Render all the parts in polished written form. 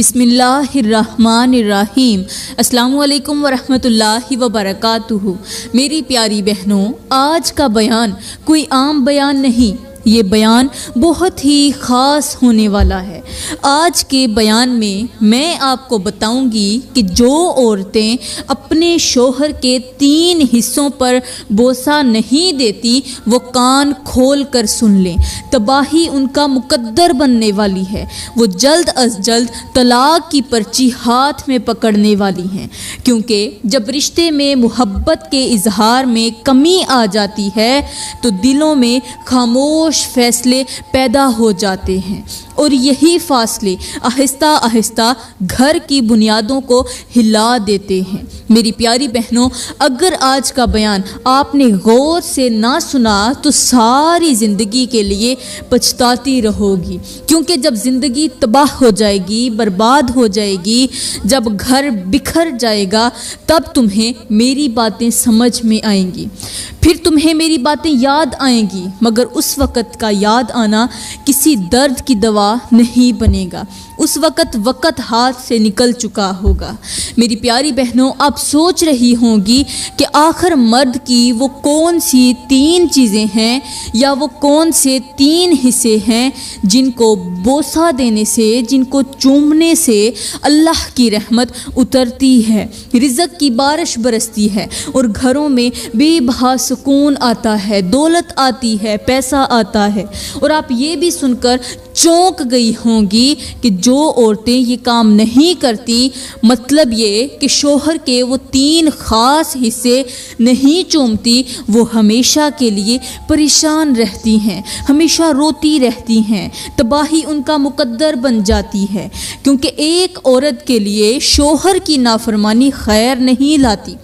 بسم اللہ الرحمن الرحیم۔ السلام علیکم ورحمۃ اللہ وبرکاتہ۔ میری پیاری بہنوں، آج کا بیان کوئی عام بیان نہیں، یہ بیان بہت ہی خاص ہونے والا ہے۔ آج کے بیان میں آپ کو بتاؤں گی کہ جو عورتیں اپنے شوہر کے 3 حصوں پر بوسہ نہیں دیتی وہ کان کھول کر سن لیں، تباہی ان کا مقدر بننے والی ہے۔ وہ جلد از جلد طلاق کی پرچی ہاتھ میں پکڑنے والی ہیں، کیونکہ جب رشتے میں محبت کے اظہار میں کمی آ جاتی ہے تو دلوں میں خاموش فیصلے پیدا ہو جاتے ہیں، اور یہی فاصلے آہستہ آہستہ گھر کی بنیادوں کو ہلا دیتے ہیں۔ میری پیاری بہنوں، اگر آج کا بیان آپ نے غور سے نہ سنا تو ساری زندگی کے لیے پچھتاتی رہو گی، کیونکہ جب زندگی تباہ ہو جائے گی، برباد ہو جائے گی، جب گھر بکھر جائے گا، تب تمہیں میری باتیں سمجھ میں آئیں گی، پھر تمہیں میری باتیں یاد آئیں گی، مگر اس وقت کا یاد آنا کسی درد کی دوا نہیں بنے گا، اس وقت ہاتھ سے نکل چکا ہوگا۔ میری پیاری بہنوں، آپ سوچ رہی ہوں گی کہ آخر مرد کی وہ کون سی 3 چیزیں ہیں یا وہ کون سے 3 حصے ہیں جن کو بوسہ دینے سے، جن کو چومنے سے اللہ کی رحمت اترتی ہے، رزق کی بارش برستی ہے اور گھروں میں بے بہا سکون آتا ہے، دولت آتی ہے، پیسہ آتا ہے۔ اور آپ یہ بھی سن کر چونک گئی ہوں گی کہ جو عورتیں یہ کام نہیں کرتی، مطلب یہ کہ شوہر کے وہ 3 خاص حصے نہیں چومتی، وہ ہمیشہ کے لیے پریشان رہتی ہیں، ہمیشہ روتی رہتی ہیں، تباہی ان کا مقدر بن جاتی ہے، کیونکہ ایک عورت کے لیے شوہر کی نافرمانی خیر نہیں لاتی،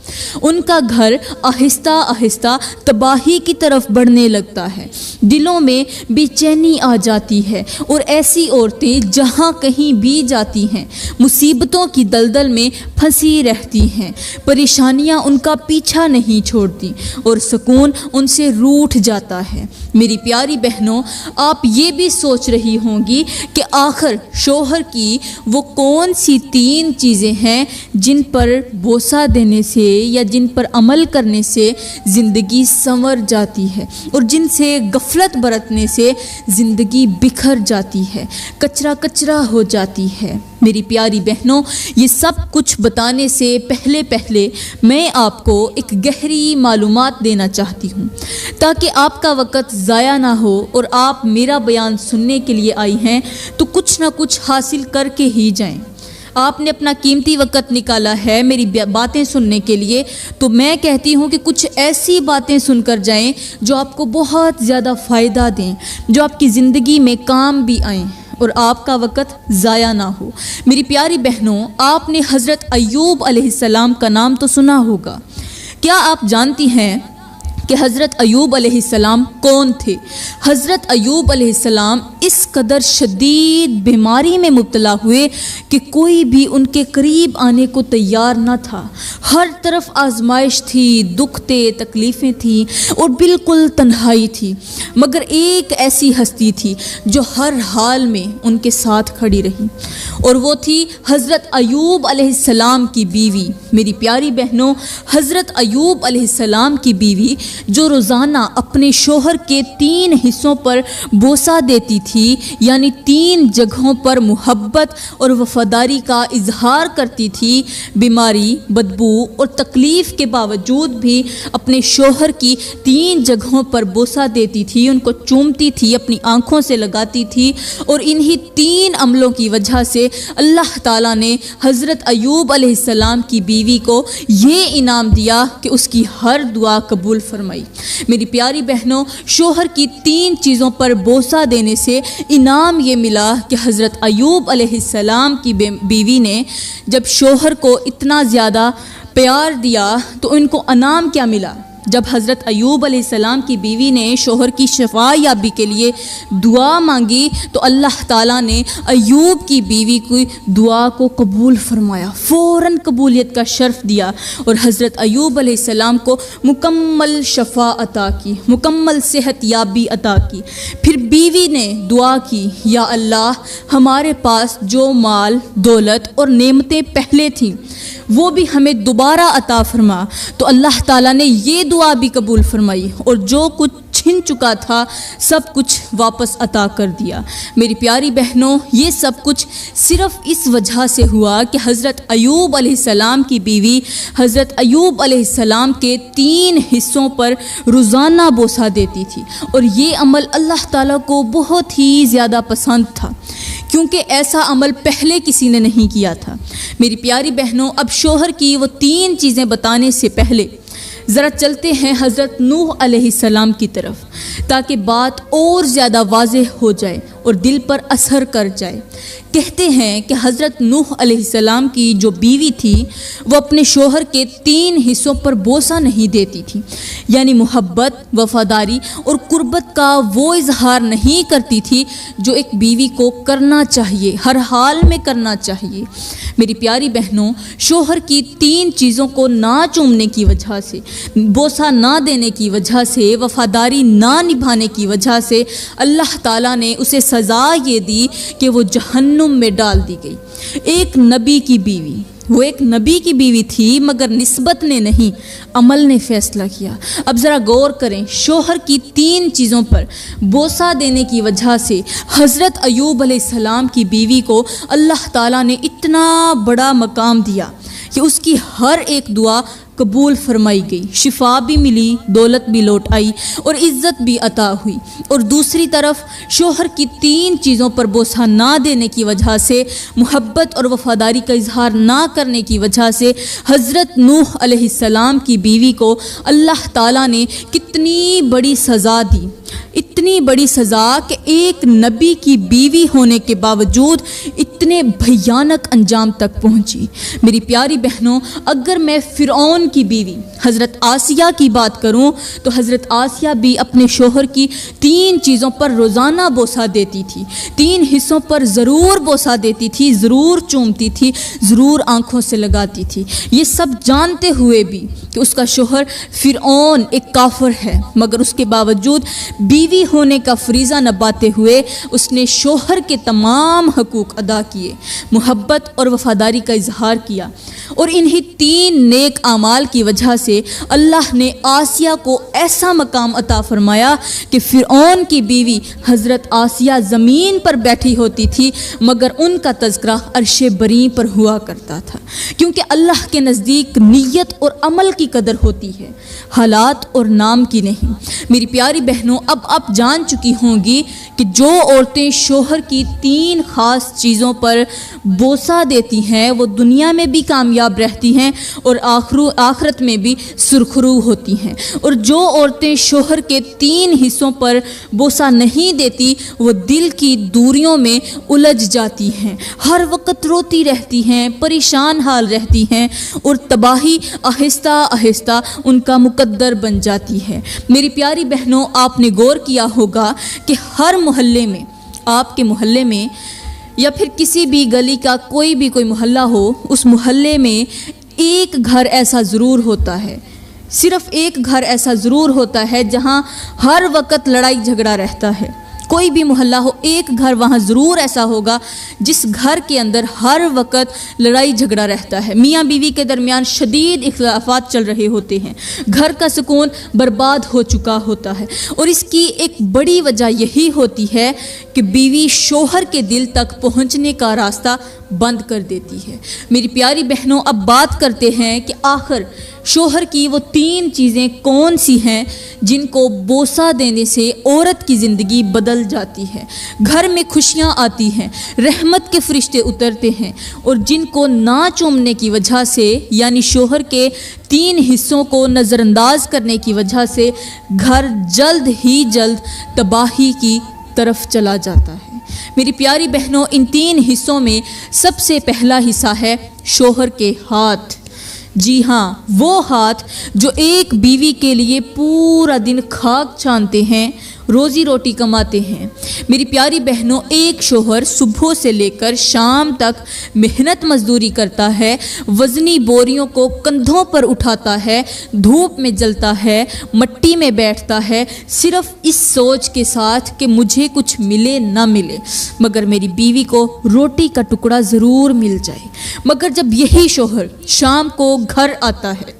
ان کا گھر آہستہ آہستہ تباہی کی طرف بڑھنے لگتا ہے، دلوں میں بے چینی آ جاتی ہے، اور ایسی عورتیں جہاں کہیں بھی جاتی ہیں مصیبتوں کی دلدل میں پھنسی رہتی ہیں، پریشانیاں ان کا پیچھا نہیں چھوڑتی اور سکون ان سے روٹھ جاتا ہے۔ میری پیاری بہنوں، آپ یہ بھی سوچ رہی ہوں گی کہ آخر شوہر کی وہ کون سی 3 چیزیں ہیں جن پر بوسہ دینے سے یا جن پر عمل کرنے سے زندگی سنور جاتی ہے اور جن سے غفلت برتنے سے زندگی بکھر جاتی ہے، کچرا کچرا ہو جاتی ہے۔ میری پیاری بہنوں، یہ سب کچھ بتانے سے پہلے میں آپ کو ایک گہری معلومات دینا چاہتی ہوں، تاکہ آپ کا وقت ضائع نہ ہو اور آپ میرا بیان سننے کے لیے آئی ہیں تو کچھ نہ کچھ حاصل کر کے ہی جائیں۔ آپ نے اپنا قیمتی وقت نکالا ہے میری باتیں سننے کے لیے، تو میں کہتی ہوں کہ کچھ ایسی باتیں سن کر جائیں جو آپ کو بہت زیادہ فائدہ دیں، جو آپ کی زندگی میں کام بھی آئیں اور آپ کا وقت ضائع نہ ہو۔ میری پیاری بہنوں، آپ نے حضرت ایوب علیہ السلام کا نام تو سنا ہوگا۔ کیا آپ جانتی ہیں کہ حضرت ایوب علیہ السلام کون تھے؟ حضرت ایوب علیہ السلام اس قدر شدید بیماری میں مبتلا ہوئے کہ کوئی بھی ان کے قریب آنے کو تیار نہ تھا، ہر طرف آزمائش تھی، دکھ تھے، تکلیفیں تھیں اور بالکل تنہائی تھی، مگر ایک ایسی ہستی تھی جو ہر حال میں ان کے ساتھ کھڑی رہی، اور وہ تھی حضرت ایوب علیہ السلام کی بیوی۔ میری پیاری بہنوں، حضرت ایوب علیہ السلام کی بیوی جو روزانہ اپنے شوہر کے 3 حصوں پر بوسہ دیتی تھی، یعنی 3 جگہوں پر محبت اور وفاداری کا اظہار کرتی تھی، بیماری، بدبو اور تکلیف کے باوجود بھی اپنے شوہر کی 3 جگہوں پر بوسہ دیتی تھی، ان کو چومتی تھی، اپنی آنکھوں سے لگاتی تھی، اور انہی 3 عملوں کی وجہ سے اللہ تعالیٰ نے حضرت ایوب علیہ السلام کی بیوی کو یہ انعام دیا کہ اس کی ہر دعا قبول فرمائی۔ میری پیاری بہنوں، شوہر کی 3 چیزوں پر بوسہ دینے سے انعام یہ ملا کہ حضرت ایوب علیہ السلام کی بیوی نے جب شوہر کو اتنا زیادہ پیار دیا تو ان کو انعام کیا ملا؟ جب حضرت ایوب علیہ السلام کی بیوی نے شوہر کی شفا یابی کے لیے دعا مانگی تو اللہ تعالیٰ نے ایوب کی بیوی کی دعا کو قبول فرمایا، فوراً قبولیت کا شرف دیا اور حضرت ایوب علیہ السلام کو مکمل شفا عطا کی، مکمل صحت یابی عطا کی۔ پھر بیوی نے دعا کی، یا اللہ ہمارے پاس جو مال دولت اور نعمتیں پہلے تھیں وہ بھی ہمیں دوبارہ عطا فرما۔ تو اللہ تعالیٰ نے یہ دعا بھی قبول فرمائی اور جو کچھ چھن چکا تھا سب کچھ واپس عطا کر دیا۔ میری پیاری بہنوں، یہ سب کچھ صرف اس وجہ سے ہوا کہ حضرت ایوب علیہ السلام کی بیوی حضرت ایوب علیہ السلام کے 3 حصوں پر روزانہ بوسہ دیتی تھی، اور یہ عمل اللہ تعالیٰ کو بہت ہی زیادہ پسند تھا، کیونکہ ایسا عمل پہلے کسی نے نہیں کیا تھا۔ میری پیاری بہنوں، اب شوہر کی وہ 3 چیزیں بتانے سے پہلے ذرا چلتے ہیں حضرت نوح علیہ السلام کی طرف، تاکہ بات اور زیادہ واضح ہو جائے اور دل پر اثر کر جائے۔ کہتے ہیں کہ حضرت نوح علیہ السلام کی جو بیوی تھی وہ اپنے شوہر کے 3 حصوں پر بوسہ نہیں دیتی تھی، یعنی محبت، وفاداری اور قربت کا وہ اظہار نہیں کرتی تھی جو ایک بیوی کو کرنا چاہیے، ہر حال میں کرنا چاہیے۔ میری پیاری بہنوں، شوہر کی 3 چیزوں کو نہ چومنے کی وجہ سے، بوسہ نہ دینے کی وجہ سے، وفاداری نہ نبھانے کی وجہ سے اللہ تعالیٰ نے اسے سزا یہ دی کہ وہ جہنم میں ڈال دی گئی۔ ایک نبی کی بیوی، وہ ایک نبی کی بیوی تھی، مگر نسبت نے نہیں، عمل نے فیصلہ کیا۔ اب ذرا غور کریں، شوہر کی 3 چیزوں پر بوسہ دینے کی وجہ سے حضرت ایوب علیہ السلام کی بیوی کو اللہ تعالیٰ نے اتنا بڑا مقام دیا کہ اس کی ہر ایک دعا قبول فرمائی گئی، شفا بھی ملی، دولت بھی لوٹ آئی اور عزت بھی عطا ہوئی۔ اور دوسری طرف شوہر کی 3 چیزوں پر بوسہ نہ دینے کی وجہ سے، محبت اور وفاداری کا اظہار نہ کرنے کی وجہ سے حضرت نوح علیہ السلام کی بیوی کو اللہ تعالیٰ نے کتنی بڑی سزا دی، اتنی بڑی سزا کہ ایک نبی کی بیوی ہونے کے باوجود اتنے بھیانک انجام تک پہنچی۔ میری پیاری بہنوں، اگر میں فرعون کی بیوی حضرت آسیہ کی بات کروں تو حضرت آسیہ بھی اپنے شوہر کی 3 چیزوں پر روزانہ بوسہ دیتی تھی، 3 حصوں پر ضرور بوسہ دیتی تھی، ضرور چومتی تھی، ضرور آنکھوں سے لگاتی تھی، یہ سب جانتے ہوئے بھی کہ اس کا شوہر فرعون ایک کافر ہے، مگر اس کے باوجود بیوی ہونے کا فریضہ نبھاتے ہوئے اس نے شوہر کے تمام حقوق ادا کیے، محبت اور وفاداری کا اظہار کیا، اور انہی 3 نیک اعمال کی وجہ سے اللہ نے آسیہ کو ایسا مقام عطا فرمایا کہ فرعون کی بیوی حضرت آسیہ زمین پر بیٹھی ہوتی تھی، مگر ان کا تذکرہ عرش بری پر ہوا کرتا تھا، کیونکہ اللہ کے نزدیک نیت اور عمل کی قدر ہوتی ہے، حالات اور نام کی نہیں۔ میری پیاری بہنوں، اب آپ جان چکی ہوں گی کہ جو عورتیں شوہر کی 3 خاص چیزوں پر بوسہ دیتی ہیں وہ دنیا میں بھی کامیاب رہتی ہیں اور آخرت میں بھی سرخرو ہوتی ہیں، اور جو عورتیں شوہر کے 3 حصوں پر بوسہ نہیں دیتی وہ دل کی دوریوں میں الجھ جاتی ہیں، ہر وقت روتی رہتی ہیں، پریشان حال رہتی ہیں، اور تباہی آہستہ آہستہ ان کا مقدر بن جاتی ہے۔ میری پیاری بہنوں، آپ نے غور کیا ہوگا کہ ہر محلے میں، آپ کے محلے میں یا پھر کسی بھی گلی کا کوئی محلہ ہو، اس محلے میں ایک گھر ایسا ضرور ہوتا ہے، صرف ایک گھر ایسا ضرور ہوتا ہے جہاں ہر وقت لڑائی جھگڑا رہتا ہے۔ کوئی بھی محلہ ہو، ایک گھر وہاں ضرور ایسا ہوگا جس گھر کے اندر ہر وقت لڑائی جھگڑا رہتا ہے، میاں بیوی کے درمیان شدید اختلافات چل رہے ہوتے ہیں، گھر کا سکون برباد ہو چکا ہوتا ہے، اور اس کی ایک بڑی وجہ یہی ہوتی ہے کہ بیوی شوہر کے دل تک پہنچنے کا راستہ بند کر دیتی ہے۔ میری پیاری بہنوں، اب بات کرتے ہیں کہ آخر شوہر کی وہ 3 چیزیں کون سی ہیں جن کو بوسہ دینے سے عورت کی زندگی بدل جاتی ہے، گھر میں خوشیاں آتی ہیں، رحمت کے فرشتے اترتے ہیں، اور جن کو نہ چومنے کی وجہ سے، یعنی شوہر کے 3 حصوں کو نظر انداز کرنے کی وجہ سے گھر جلد ہی جلد تباہی کی طرف چلا جاتا ہے۔ میری پیاری بہنوں، ان 3 حصوں میں سب سے پہلا حصہ ہے شوہر کے ہاتھ، جی ہاں، وہ ہاتھ جو ایک بیوی کے لیے پورا دن خاک چھانتے ہیں، روزی روٹی کماتے ہیں۔ میری پیاری بہنوں، ایک شوہر صبح سے لے کر شام تک محنت مزدوری کرتا ہے، وزنی بوریوں کو کندھوں پر اٹھاتا ہے، دھوپ میں جلتا ہے، مٹی میں بیٹھتا ہے، صرف اس سوچ کے ساتھ کہ مجھے کچھ ملے نہ ملے مگر میری بیوی کو روٹی کا ٹکڑا ضرور مل جائے۔ مگر جب یہی شوہر شام کو گھر آتا ہے،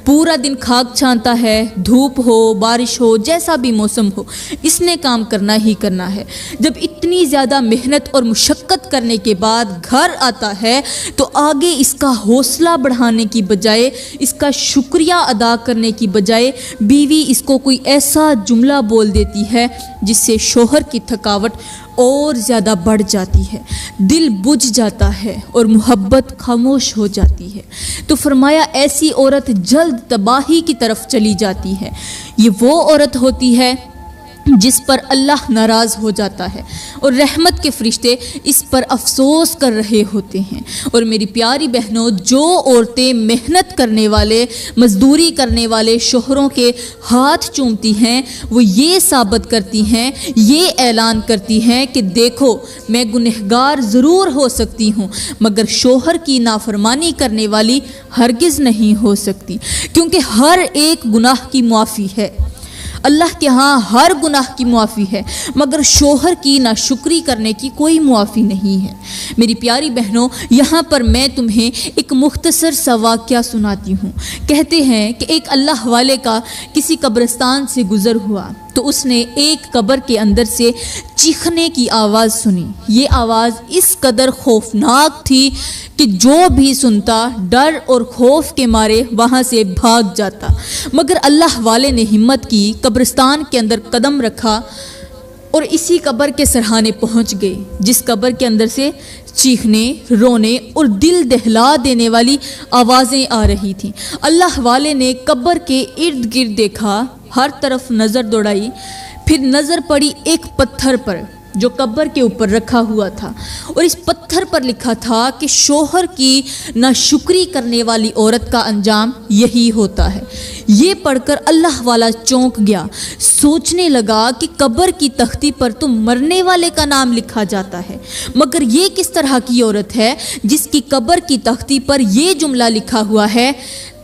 پورا دن خاک چھانتا ہے، دھوپ ہو بارش ہو جیسا بھی موسم ہو، اس نے کام کرنا ہی کرنا ہے۔ جب اتنی زیادہ محنت اور مشقت کرنے کے بعد گھر آتا ہے تو آگے اس کا حوصلہ بڑھانے کی بجائے، اس کا شکریہ ادا کرنے کی بجائے، بیوی اس کو کوئی ایسا جملہ بول دیتی ہے جس سے شوہر کی تھکاوٹ اور زیادہ بڑھ جاتی ہے، دل بجھ جاتا ہے اور محبت خاموش ہو جاتی ہے۔ تو فرمایا ایسی عورت جلد تباہی کی طرف چلی جاتی ہے۔ یہ وہ عورت ہوتی ہے جس پر اللہ ناراض ہو جاتا ہے اور رحمت کے فرشتے اس پر افسوس کر رہے ہوتے ہیں۔ اور میری پیاری بہنوں، جو عورتیں محنت کرنے والے، مزدوری کرنے والے شوہروں کے ہاتھ چومتی ہیں، وہ یہ ثابت کرتی ہیں، یہ اعلان کرتی ہیں کہ دیکھو، میں گنہگار ضرور ہو سکتی ہوں مگر شوہر کی نافرمانی کرنے والی ہرگز نہیں ہو سکتی، کیونکہ ہر ایک گناہ کی معافی ہے۔ اللہ کے ہاں ہر گناہ کی معافی ہے مگر شوہر کی ناشکری کرنے کی کوئی معافی نہیں ہے۔ میری پیاری بہنوں، یہاں پر میں تمہیں ایک مختصر سا واقعہ سناتی ہوں۔ کہتے ہیں کہ ایک اللہ والے کا کسی قبرستان سے گزر ہوا تو اس نے ایک قبر کے اندر سے چیخنے کی آواز سنی۔ یہ آواز اس قدر خوفناک تھی کہ جو بھی سنتا ڈر اور خوف کے مارے وہاں سے بھاگ جاتا، مگر اللہ والے نے ہمت کی، قبرستان کے اندر قدم رکھا اور اسی قبر کے سرحانے پہنچ گئے جس قبر کے اندر سے چیخنے، رونے اور دل دہلا دینے والی آوازیں آ رہی تھیں۔ اللہ والے نے قبر کے ارد گرد دیکھا، ہر طرف نظر دوڑائی، پھر نظر پڑی ایک پتھر پر جو قبر کے اوپر رکھا ہوا تھا، اور اس پتھر پر لکھا تھا کہ شوہر کی ناشکری کرنے والی عورت کا انجام یہی ہوتا ہے۔ یہ پڑھ کر اللہ والا چونک گیا، سوچنے لگا کہ قبر کی تختی پر تو مرنے والے کا نام لکھا جاتا ہے، مگر یہ کس طرح کی عورت ہے جس کی قبر کی تختی پر یہ جملہ لکھا ہوا ہے؟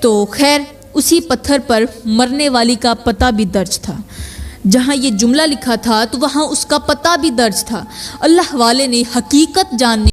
تو خیر، اسی پتھر پر مرنے والی کا پتہ بھی درج تھا۔ جہاں یہ جملہ لکھا تھا تو وہاں اس کا پتہ بھی درج تھا۔ اللہ والے نے حقیقت جاننے